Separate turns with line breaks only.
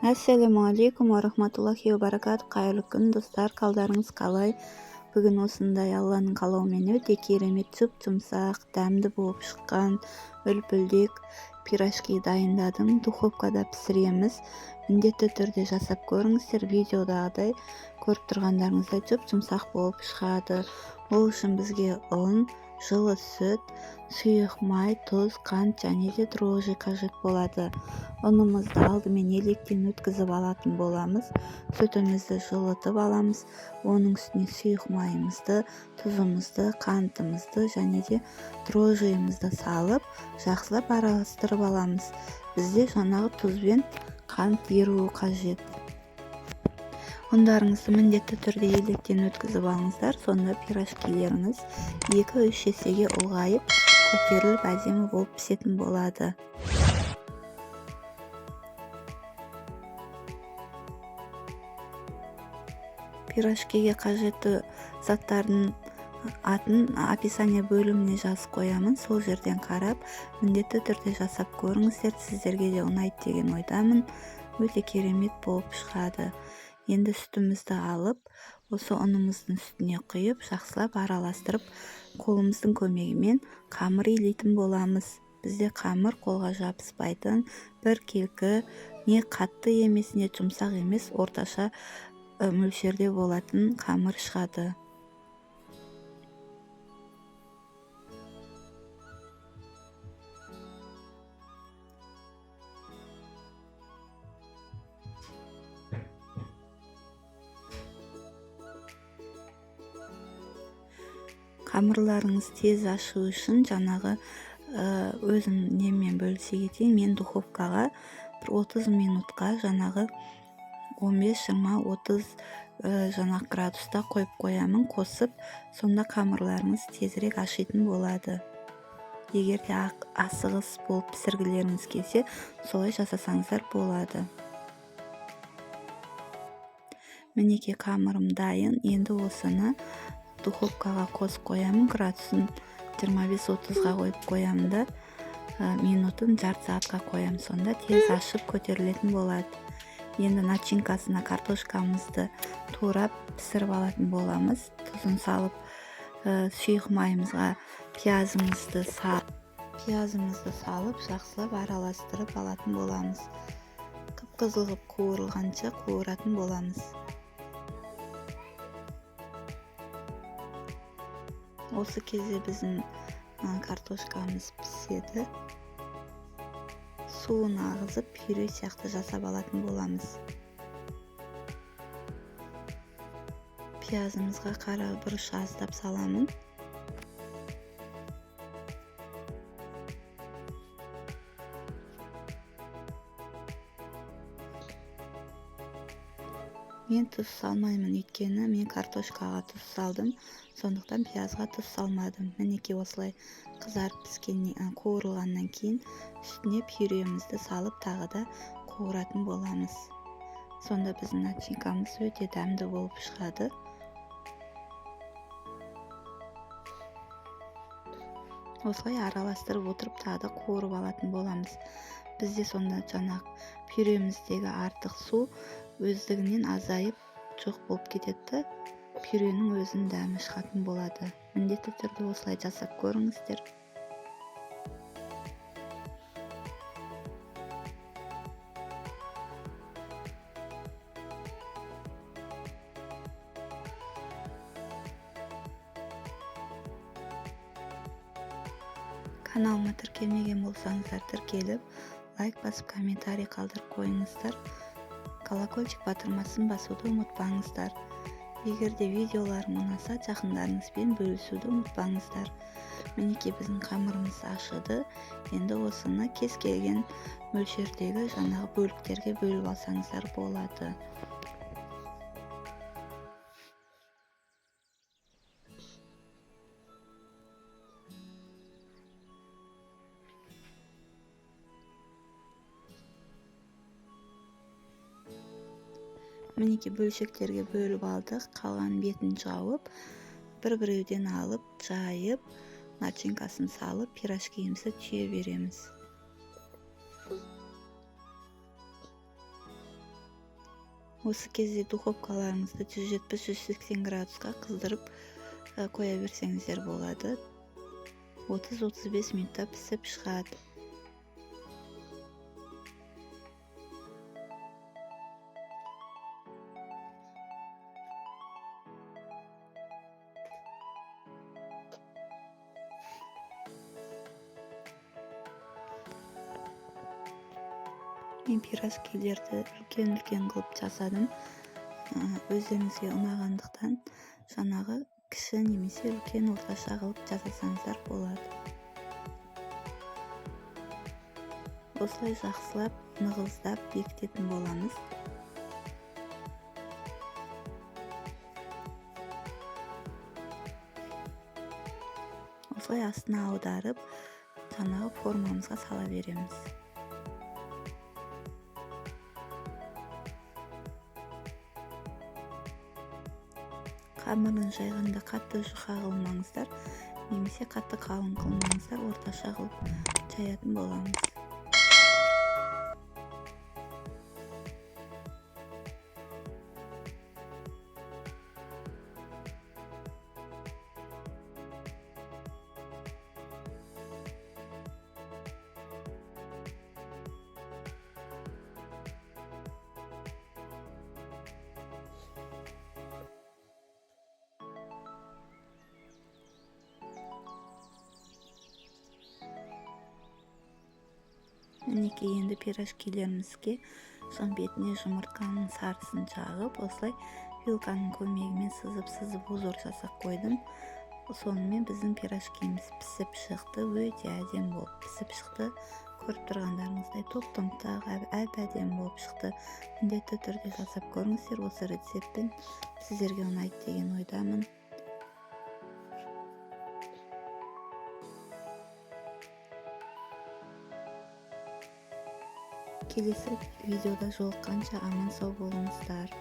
Ассалаумағалейкум ва рахматуллахи ва баракатух. Қайырлы күн достар, қалдарыңыз қалай? Бүгін осындай Алланың қалауымен өте керемет, жұп-жұмсақ, дәмді болып шыққан үлпілдек пирожки дайындадым. Духовкада пісіреміз. Міндетті түрде жасап көріңіздер. Видеодағыдай көріп тұрғандарыңыздай жұп-жұмсақ болып шығады. Ол үшін бізге ұн, жылы сүт, сұйық май, тұз, қант және де дрожжи қажет болады. Ұнымызды алдымен електен өткізіп алатын боламыз. Сүтімізді жылытып аламыз. Оның үстіне сұйық майымызды, тұзымызды, қантымызды және де дрожжиімізді салып, жақсылап араластырып аламыз. Бізде жаңағы тұз бен қант еруі қажет. Ұндарыңызды міндетті түрде електен өткізіп алыңыздар. Сонда пирожкилеріңіз 2-3 есеге ұлғайып, көтеріліп әдемі болып пісетін болады. Пирожкиге қажетті заттардың атын описание бөліміне жазып қоямын. Сол жерден қарап, міндетті түрде жасап көріңіздер. Сіздерге де ұнайды деген ойдамын. Өте керемет болып шығады. Енді сүтімізді алып, осы ұнымыздың үстіне құйып, жақсылап араластырып, қолымыздың көмегімен қамыр илейтін боламыз. Бізде қамыр қолға жабыспайтын, біркелкі, не қатты емес, не жұмсақ емес, орташа мөлшерде болатын қамыр шығады. Қамырларыңыз тез ашу үшін жаңағы өзім немен бөлісе кетейін. Мен духовкаға 30 минутқа жаңағы 15-20-30 жаңағы градуста қойып қоямын, қосып, сонда қамырларыңыз тезірек ашитын болады. Егер де асығыс болып пісіргілеріңіз келсе, солай жасасаңыздар болады. Мінеке қамырым дайын. Енді осыны духовкаға қосып қоямын. Градусын 25-30-ға қойып қоямын да, минутын жарты сағатқа қоямын. Сонда тез ашып көтерілетін болады. Енді начинкасына картошкамызды турап пісіріп алатын боламыз. Тұзын салып, сұйық майымызға пиязымызды салып, жақсылап араластырып алатын боламыз. Қып-қызыл қылып қуырылғанша қуыратын боламыз. Осы кезде біздің картошкамыз піседі. Суын ағызып, пюре сияқты жасап алатын боламыз. Пиязымызға қара бұрыш аздап саламын. Мен тұз салмаймын, өйткені мен картошкаға тұз салдым, сондықтан пиязға тұз салмадым. Мінеке осылай қызарып піскеннен, қуырылғаннан кейін үстіне пюремізді салып, тағы да қуыратын боламыз. Сонда біздің начинкамыз өте дәмді болып шығады. Осылай араластырып отырып, тағы да қуырып алатын боламыз. Бізде сонда жаңағы пюреміздегі артық су өздігінен азайып жоқ болып кетеді. Пюренің өзінің дәмі шығатын болады. Міндетті түрде осылай жасап көріңіздер. Каналыма тіркелмеген болсаңыздар, тіркеліп, лайк басып, комментарий қалдырып қойыңыздар. Колокольчик батырмасын басуды ұмытпаңыздар. Егер де видеоларым ұнаса, жақындарыңызбен бөлісуді ұмытпаңыздар. Мінеке біздің қамырымыз ашыды. Енді осыны кез келген мөлшердегі жаңағы бөліктерге бөліп алсаңыздар болады. Мінеке бөлшектерге бөліп алдық. Қалған бетін жауып, бір-біреуден алып, жайып, начинкасын салып, пирожкиімізді түйе береміз. Осы кезде духовкаларыңызды 170-180 градуска кыздырып қоя берсеңіздер болады. 30-35 минутта пісіп шығады. Мен пирожкилерді үлкен қылып жасадым. Өздеріңізге ұнағандықтан жаңағы кіші немесе үлкен орташа қылып жасасаңыздар болады. Осылай жақсылап нығыздап бекітетін боламыз. Осылай астына аударып, жаңағы формамызға сала береміз. Қамырын жайғанда қатты жұқа қылмаңыздар, немесе қатты қалың қылмаңыздар, орташа қылып жаятын боламыз. Мінекей, енді пирожкилерімізге бетіне жұмыртқаның сарысын жағып, осылай вилканың көмегімен сызып узор жасап қойдым. Сонымен біздің пирожкиміз пісіп шықты, өте әдемі болып пісіп шықты. Көріп тұрғандарыңыздай топ-томпақ әп-әдемі болып шықты. Міндетті түрде жасап көріңіздер. Осы рецептпен сіздерге ұнайды деген ойдамын. Келесі видеода жолыққанша аман сау болыңыздар.